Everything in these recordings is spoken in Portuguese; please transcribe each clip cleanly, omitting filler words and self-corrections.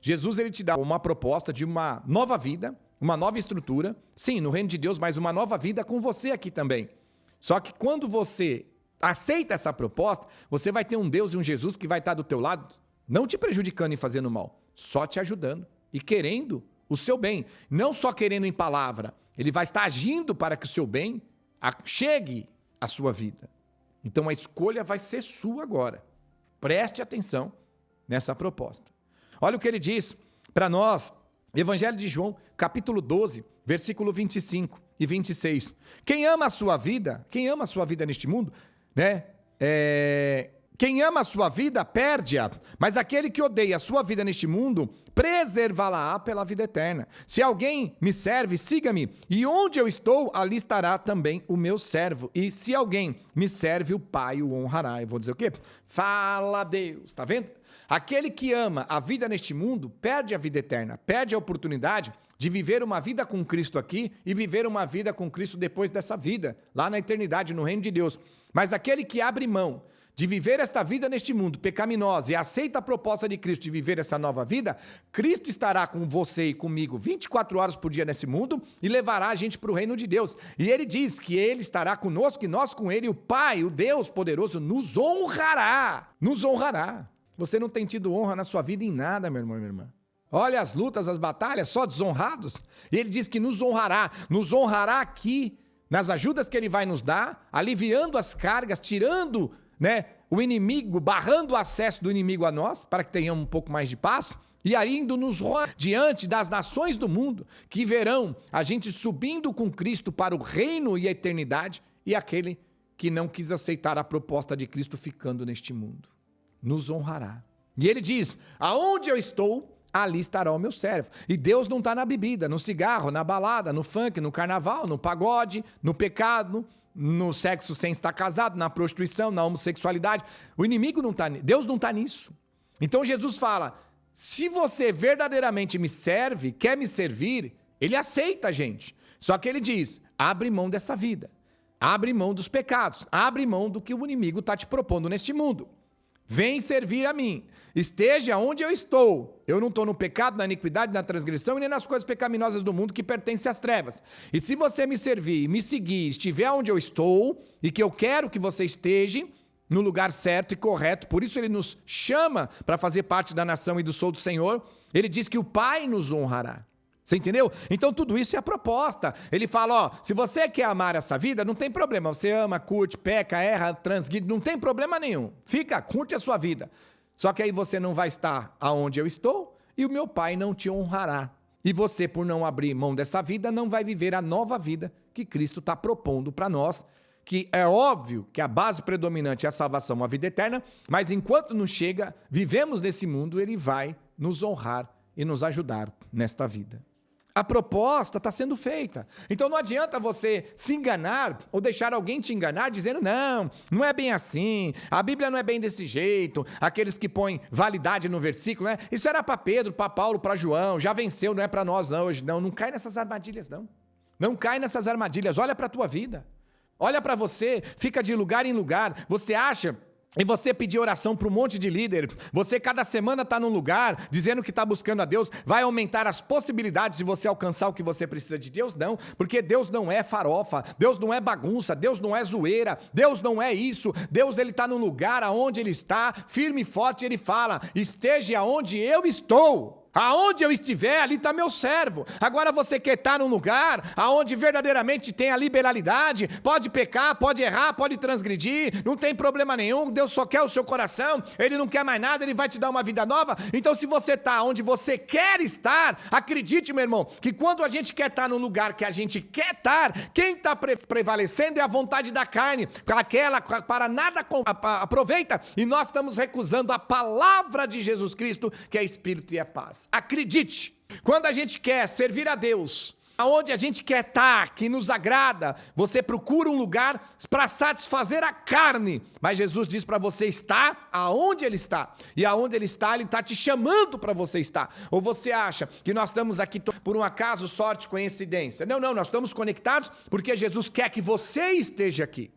Jesus ele te dá uma proposta de uma nova vida, uma nova estrutura, sim, no reino de Deus, mas uma nova vida com você aqui também. Só que quando você aceita essa proposta, você vai ter um Deus e um Jesus que vai estar do teu lado, não te prejudicando e fazendo mal, só te ajudando e querendo o seu bem. Não só querendo em palavra, ele vai estar agindo para que o seu bem chegue à sua vida. Então a escolha vai ser sua agora. Preste atenção nessa proposta. Olha o que ele diz para nós, Evangelho de João, capítulo 12, versículo 25 e 26. Quem ama a sua vida neste mundo, né? Quem ama a sua vida, perde-a, mas aquele que odeia a sua vida neste mundo, preservá-la-á pela vida eterna. Se alguém me serve, siga-me, e onde eu estou, ali estará também o meu servo. E se alguém me serve, o Pai o honrará. Eu vou dizer o quê? Fala Deus, tá vendo? Aquele que ama a vida neste mundo, perde a vida eterna, perde a oportunidade de viver uma vida com Cristo aqui e viver uma vida com Cristo depois dessa vida, lá na eternidade, no reino de Deus. Mas aquele que abre mão de viver esta vida neste mundo pecaminosa e aceita a proposta de Cristo de viver essa nova vida, Cristo estará com você e comigo 24 horas por dia nesse mundo e levará a gente para o reino de Deus. E ele diz que ele estará conosco e nós com ele, e o Pai, o Deus poderoso, nos honrará. Nos honrará. Você não tem tido honra na sua vida em nada, meu irmão e minha irmã. Olha as lutas, as batalhas, só desonrados. E ele diz que nos honrará aqui, nas ajudas que ele vai nos dar, aliviando as cargas, tirando, né, o inimigo, barrando o acesso do inimigo a nós, para que tenhamos um pouco mais de paz, e ainda nos diante das nações do mundo, que verão a gente subindo com Cristo para o reino e a eternidade, e aquele que não quis aceitar a proposta de Cristo ficando neste mundo. Nos honrará. E ele diz, aonde eu estou, ali estará o meu servo. E Deus não está na bebida, no cigarro, na balada, no funk, no carnaval, no pagode, no pecado, no sexo sem estar casado, na prostituição, na homossexualidade. O inimigo não está, Deus não está nisso. Então Jesus fala, se você verdadeiramente me serve, quer me servir, ele aceita a gente. Só que ele diz, abre mão dessa vida, abre mão dos pecados, abre mão do que o inimigo está te propondo neste mundo. Vem servir a mim, esteja onde eu estou. Eu não estou no pecado, na iniquidade, na transgressão e nem nas coisas pecaminosas do mundo que pertencem às trevas. E se você me servir, me seguir, estiver onde eu estou e que eu quero que você esteja no lugar certo e correto, por isso ele nos chama para fazer parte da nação e do sou do Senhor, ele diz que o Pai nos honrará. Você entendeu? Então tudo isso é a proposta. Ele fala, ó, se você quer amar essa vida, não tem problema. Você ama, curte, peca, erra, transgride, não tem problema nenhum. Fica, curte a sua vida. Só que aí você não vai estar aonde eu estou e o meu Pai não te honrará. E você, por não abrir mão dessa vida, não vai viver a nova vida que Cristo está propondo para nós, que é óbvio que a base predominante é a salvação, a vida eterna, mas enquanto não chega, vivemos nesse mundo, ele vai nos honrar e nos ajudar nesta vida. A proposta está sendo feita. Então não adianta você se enganar ou deixar alguém te enganar dizendo não é bem assim, a Bíblia não é bem desse jeito, aqueles que põem validade no versículo, né? Isso era para Pedro, para Paulo, para João, já venceu, não é para nós não hoje. Não cai nessas armadilhas não. Não cai nessas armadilhas, olha para a tua vida. Olha para você, fica de lugar em lugar, você acha... E você pedir oração para um monte de líder, você cada semana está num lugar, dizendo que está buscando a Deus, vai aumentar as possibilidades de você alcançar o que você precisa de Deus? Não, porque Deus não é farofa, Deus não é bagunça, Deus não é zoeira, Deus não é isso, Deus ele está no lugar aonde ele está, firme e forte, ele fala, esteja onde eu estou. Aonde eu estiver, ali está meu servo. Agora você quer estar num lugar aonde verdadeiramente tem a liberalidade, pode pecar, pode errar, pode transgredir, não tem problema nenhum, Deus só quer o seu coração, Ele não quer mais nada, Ele vai te dar uma vida nova. Então se você está onde você quer estar, acredite meu irmão, que quando a gente quer estar no lugar que a gente quer estar, quem está prevalecendo é a vontade da carne, para nada aproveita, e nós estamos recusando a palavra de Jesus Cristo, que é Espírito e é paz. Acredite, quando a gente quer servir a Deus, aonde a gente quer estar, que nos agrada, você procura um lugar para satisfazer a carne, mas Jesus diz para você estar aonde Ele está, e aonde Ele está te chamando para você estar. Ou você acha que nós estamos aqui por um acaso, sorte, coincidência? Não, nós estamos conectados porque Jesus quer que você esteja aqui.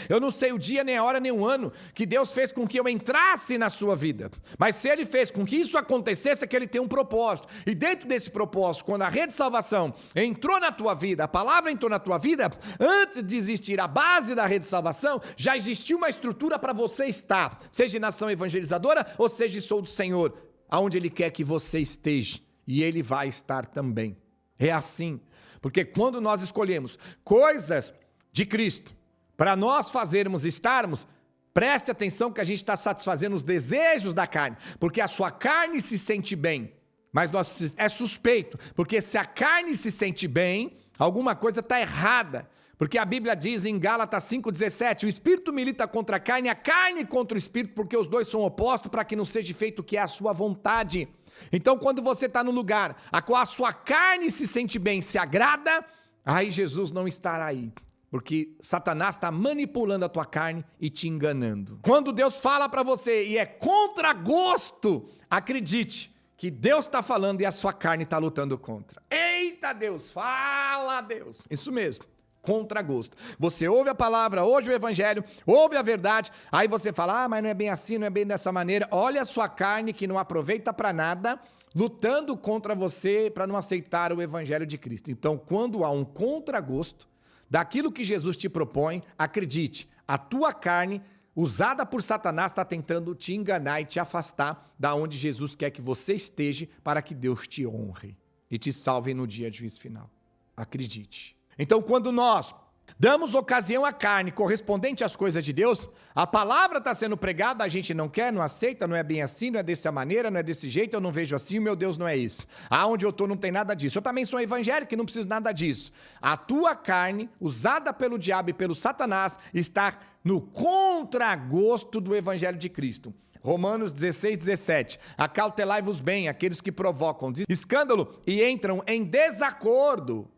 Eu não sei o dia, nem a hora, nem o ano que Deus fez com que eu entrasse na sua vida. Mas se Ele fez com que isso acontecesse, é que Ele tem um propósito. E dentro desse propósito, quando a rede de salvação entrou na tua vida, a palavra entrou na tua vida, antes de existir a base da rede de salvação, já existia uma estrutura para você estar. Seja nação evangelizadora ou seja sou do Senhor, aonde Ele quer que você esteja. E Ele vai estar também. É assim. Porque quando nós escolhemos coisas de Cristo, para nós fazermos, estarmos, preste atenção que a gente está satisfazendo os desejos da carne, porque a sua carne se sente bem, mas é suspeito, porque se a carne se sente bem, alguma coisa está errada, porque a Bíblia diz em Gálatas 5,17, o Espírito milita contra a carne contra o Espírito, porque os dois são opostos, para que não seja feito o que é a sua vontade. Então quando você está no lugar a qual a sua carne se sente bem, se agrada, aí Jesus não estará aí. Porque Satanás está manipulando a tua carne e te enganando. Quando Deus fala para você e é contra gosto, acredite que Deus está falando e a sua carne está lutando contra. Eita Deus, fala Deus. Isso mesmo, contra gosto. Você ouve a palavra, ouve o evangelho, ouve a verdade, aí você fala, mas não é bem assim, não é bem dessa maneira. Olha a sua carne que não aproveita para nada, lutando contra você para não aceitar o evangelho de Cristo. Então, quando há um contragosto daquilo que Jesus te propõe, acredite, a tua carne, usada por Satanás, está tentando te enganar e te afastar da onde Jesus quer que você esteja, para que Deus te honre e te salve no dia de juízo final. Acredite. Então, quando nós damos ocasião à carne correspondente às coisas de Deus, a palavra está sendo pregada, a gente não quer, não aceita, não é bem assim, não é dessa maneira, não é desse jeito, eu não vejo assim, o meu Deus não é isso. Aonde eu estou não tem nada disso. Eu também sou evangélico e não preciso nada disso. A tua carne, usada pelo diabo e pelo Satanás, está no contragosto do evangelho de Cristo. Romanos 16:17, acautelai-vos bem, aqueles que provocam escândalo e entram em desacordo,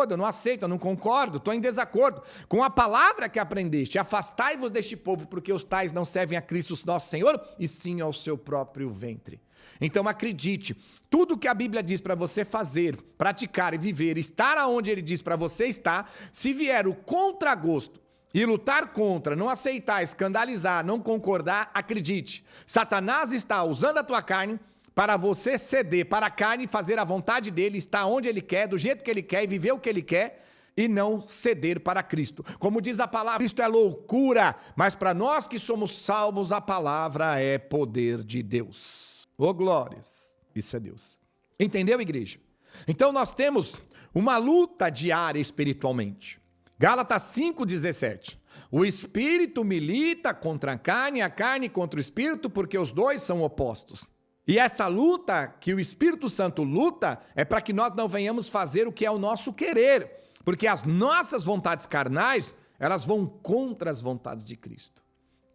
eu não aceito, eu não concordo, estou em desacordo com a palavra que aprendeste. Afastai-vos deste povo, porque os tais não servem a Cristo nosso Senhor, e sim ao seu próprio ventre. Então acredite, tudo que a Bíblia diz para você fazer, praticar e viver, estar aonde Ele diz para você estar, se vier o contragosto e lutar contra, não aceitar, escandalizar, não concordar, acredite, Satanás está usando a tua carne para você ceder para a carne, fazer a vontade dele, estar onde ele quer, do jeito que ele quer e viver o que ele quer, e não ceder para Cristo. Como diz a palavra, Cristo é loucura, mas para nós que somos salvos, a palavra é poder de Deus. Ô glórias, isso é Deus. Entendeu, igreja? Então nós temos uma luta diária espiritualmente. Gálatas 5,17. O espírito milita contra a carne contra o espírito, porque os dois são opostos. E essa luta que o Espírito Santo luta é para que nós não venhamos fazer o que é o nosso querer, porque as nossas vontades carnais, elas vão contra as vontades de Cristo,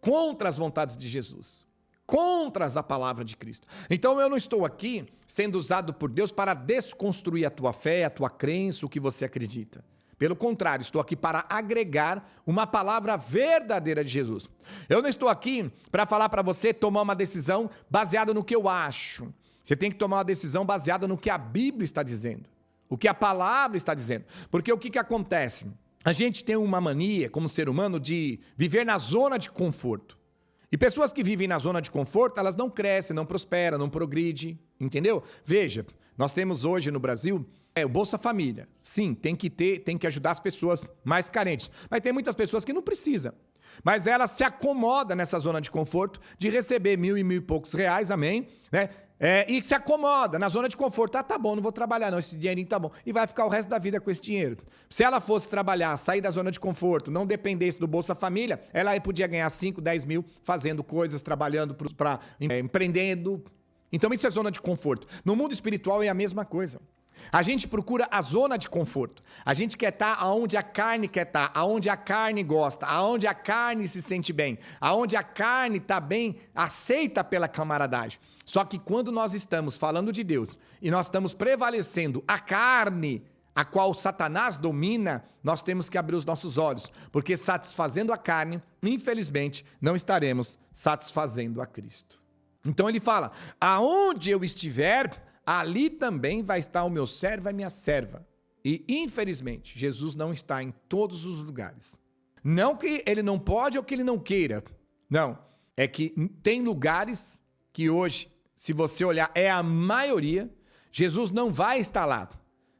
contra as vontades de Jesus, contra a palavra de Cristo. Então eu não estou aqui sendo usado por Deus para desconstruir a tua fé, a tua crença, o que você acredita. Pelo contrário, estou aqui para agregar uma palavra verdadeira de Jesus. Eu não estou aqui para falar para você tomar uma decisão baseada no que eu acho. Você tem que tomar uma decisão baseada no que a Bíblia está dizendo, o que a palavra está dizendo. Porque o que acontece? A gente tem uma mania, como ser humano, de viver na zona de conforto. E pessoas que vivem na zona de conforto, elas não crescem, não prosperam, não progridem, entendeu? Veja, nós temos hoje no Brasil o Bolsa Família. Sim, tem que ajudar as pessoas mais carentes. Mas tem muitas pessoas que não precisam. Mas elas se acomodam nessa zona de conforto de receber R$1.000 e R$1.000 e poucos, amém? Né? E se acomoda na zona de conforto. Tá bom, não vou trabalhar não, esse dinheirinho tá bom. E vai ficar o resto da vida com esse dinheiro. Se ela fosse trabalhar, sair da zona de conforto, não dependesse do Bolsa Família, ela podia ganhar 5, 10 mil fazendo coisas, trabalhando, empreendendo. Então isso é zona de conforto. No mundo espiritual é a mesma coisa. A gente procura a zona de conforto. A gente quer estar aonde a carne quer estar, aonde a carne gosta, aonde a carne se sente bem, aonde a carne está bem aceita pela camaradagem. Só que quando nós estamos falando de Deus e nós estamos prevalecendo a carne, a qual Satanás domina, nós temos que abrir os nossos olhos, porque satisfazendo a carne, infelizmente, não estaremos satisfazendo a Cristo. Então ele fala, aonde eu estiver, ali também vai estar o meu servo e a minha serva. E, infelizmente, Jesus não está em todos os lugares. Não que ele não pode ou que ele não queira. Não. É que tem lugares que hoje, se você olhar, é a maioria, Jesus não vai estar lá.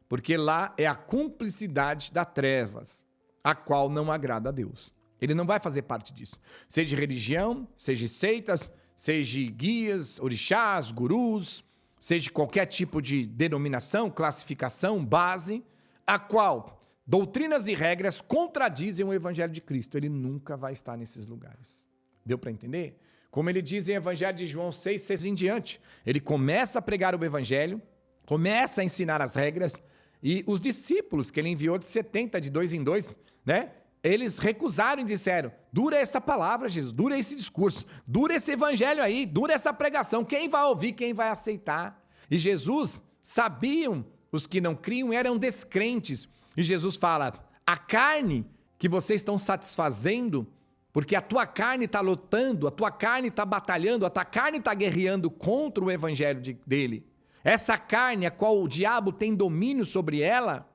Porque lá é a cumplicidade das trevas, a qual não agrada a Deus. Ele não vai fazer parte disso. Seja religião, seja seitas, seja guias, orixás, gurus, seja qualquer tipo de denominação, classificação, base, a qual doutrinas e regras contradizem o evangelho de Cristo. Ele nunca vai estar nesses lugares. Deu para entender? Como ele diz em Evangelho de João 6, 6 em diante. Ele começa a pregar o evangelho, começa a ensinar as regras, e os discípulos que ele enviou de 70, de 2 em 2, né? Eles recusaram e disseram, dura essa palavra, Jesus, dura esse discurso, dura esse evangelho aí, dura essa pregação, quem vai ouvir, quem vai aceitar? E Jesus, sabiam, os que não criam eram descrentes, e Jesus fala, a carne que vocês estão satisfazendo, porque a tua carne está lutando, a tua carne está batalhando, a tua carne está guerreando contra o evangelho dele. Essa carne, a qual o diabo tem domínio sobre ela,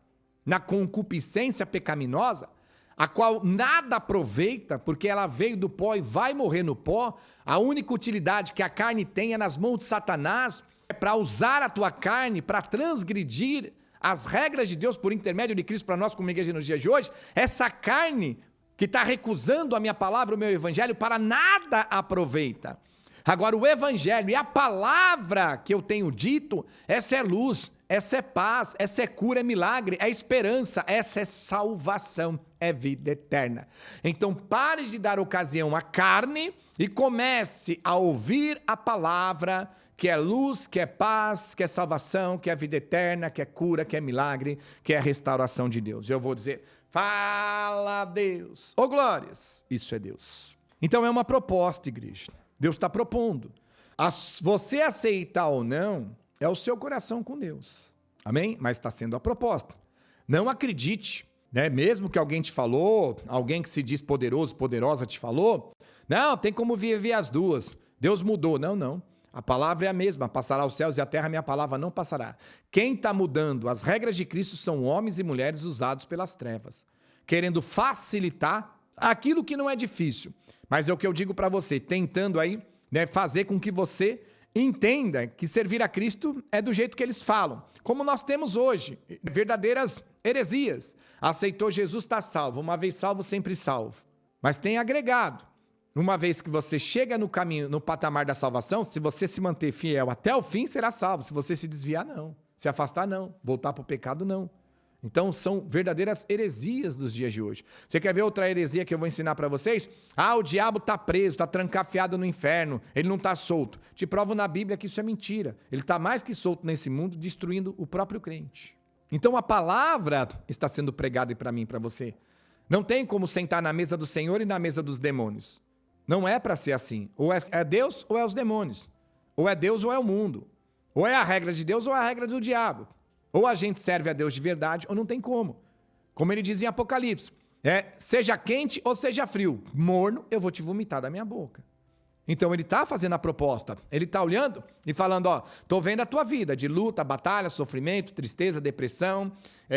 na concupiscência pecaminosa, a qual nada aproveita, porque ela veio do pó e vai morrer no pó, a única utilidade que a carne tem é nas mãos de Satanás, é para usar a tua carne, para transgredir as regras de Deus por intermédio de Cristo para nós como igreja nos dias de hoje. Essa carne que está recusando a minha palavra, o meu evangelho, para nada aproveita. Agora, o evangelho e a palavra que eu tenho dito, essa é luz, essa é paz, essa é cura, é milagre, é esperança, essa é salvação, é vida eterna. Então, pare de dar ocasião à carne e comece a ouvir a palavra, que é luz, que é paz, que é salvação, que é vida eterna, que é cura, que é milagre, que é a restauração de Deus. Eu vou dizer, fala Deus, ô glórias, isso é Deus. Então, é uma proposta, igreja. Deus está propondo. Você aceitar ou não, é o seu coração com Deus. Amém? Mas está sendo a proposta. Não acredite, né? Mesmo que alguém te falou, alguém que se diz poderoso, poderosa te falou, não, tem como viver as duas. Deus mudou. Não, não. A palavra é a mesma. Passará os céus e a terra, minha palavra não passará. Quem está mudando as regras de Cristo são homens e mulheres usados pelas trevas, querendo facilitar aquilo que não é difícil. Mas é o que eu digo para você, tentando aí, né, fazer com que você entenda que servir a Cristo é do jeito que eles falam. Como nós temos hoje, verdadeiras heresias. Aceitou Jesus, está salvo. Uma vez salvo, sempre salvo. Mas tem agregado. Uma vez que você chega no caminho, no patamar da salvação, se você se manter fiel até o fim, será salvo. Se você se desviar, não. Se afastar, não. Voltar para o pecado, não. Então, são verdadeiras heresias dos dias de hoje. Você quer ver outra heresia que eu vou ensinar para vocês? Ah, o diabo está preso, está trancafiado no inferno, ele não está solto. Te provo na Bíblia que isso é mentira. Ele está mais que solto nesse mundo, destruindo o próprio crente. Então, a palavra está sendo pregada para mim e para você. Não tem como sentar na mesa do Senhor e na mesa dos demônios. Não é para ser assim. Ou é Deus ou é os demônios. Ou é Deus ou é o mundo. Ou é a regra de Deus ou é a regra do diabo. Ou a gente serve a Deus de verdade, ou não tem como. Como ele diz em Apocalipse, seja quente ou seja frio, morno, eu vou te vomitar da minha boca. Então ele está fazendo a proposta, ele está olhando e falando, ó, tô vendo a tua vida de luta, batalha, sofrimento, tristeza, depressão,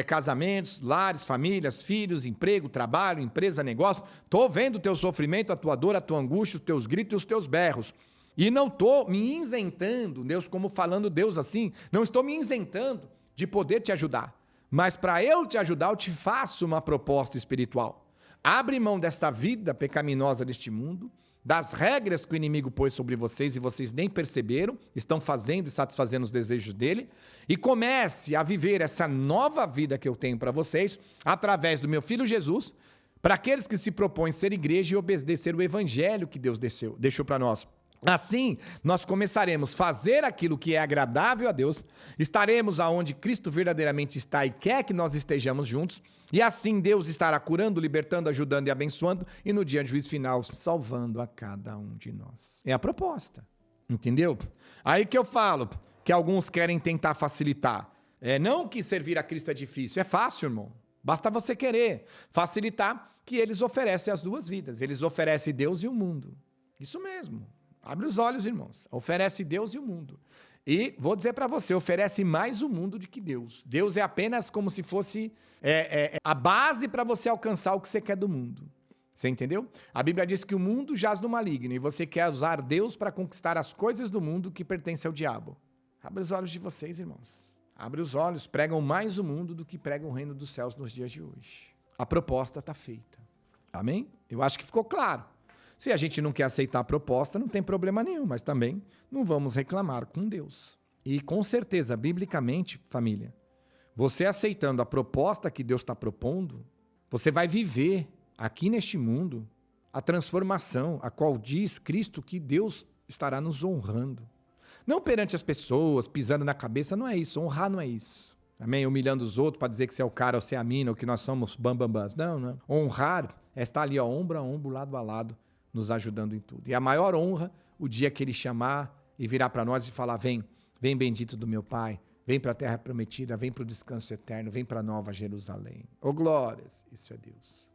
casamentos, lares, famílias, filhos, emprego, trabalho, empresa, negócio. Tô vendo o teu sofrimento, a tua dor, a tua angústia, os teus gritos e os teus berros. E não tô me isentando, Deus como falando Deus assim, não estou me isentando de poder te ajudar. Mas para eu te ajudar, eu te faço uma proposta espiritual. Abre mão desta vida pecaminosa deste mundo, das regras que o inimigo pôs sobre vocês e vocês nem perceberam, estão fazendo e satisfazendo os desejos dele, e comece a viver essa nova vida que eu tenho para vocês, através do meu Filho Jesus, para aqueles que se propõem ser igreja e obedecer o evangelho que Deus deixou para nós. Assim, nós começaremos a fazer aquilo que é agradável a Deus, estaremos aonde Cristo verdadeiramente está e quer que nós estejamos juntos, e assim Deus estará curando, libertando, ajudando e abençoando, e no dia de juízo final, salvando a cada um de nós. É a proposta, entendeu? Aí que eu falo que alguns querem tentar facilitar. Não que servir a Cristo é difícil, é fácil, irmão. Basta você querer facilitar, que eles oferecem as duas vidas. Eles oferecem Deus e o mundo. Isso mesmo. Abre os olhos, irmãos. Oferece Deus e o mundo. E vou dizer para você, oferece mais o mundo do que Deus. Deus é apenas como se fosse a base para você alcançar o que você quer do mundo. Você entendeu? A Bíblia diz que o mundo jaz no maligno e você quer usar Deus para conquistar as coisas do mundo que pertencem ao diabo. Abre os olhos de vocês, irmãos. Abre os olhos. Pregam mais o mundo do que pregam o reino dos céus nos dias de hoje. A proposta está feita. Amém? Eu acho que ficou claro. Se a gente não quer aceitar a proposta, não tem problema nenhum, mas também não vamos reclamar com Deus. E com certeza, biblicamente, família, você aceitando a proposta que Deus está propondo, você vai viver aqui neste mundo a transformação a qual diz Cristo que Deus estará nos honrando. Não perante as pessoas, pisando na cabeça, não é isso. Honrar não é isso. Amém? Humilhando os outros para dizer que você é o cara ou você é a mina ou que nós somos bambambãs. Não, não. Honrar é estar ali, ó, ombro a ombro, lado a lado, nos ajudando em tudo. E a maior honra, o dia que Ele chamar e virar para nós e falar, vem bendito do meu Pai, vem para a terra prometida, vem para o descanso eterno, vem para a nova Jerusalém. Ô glórias, isso é Deus.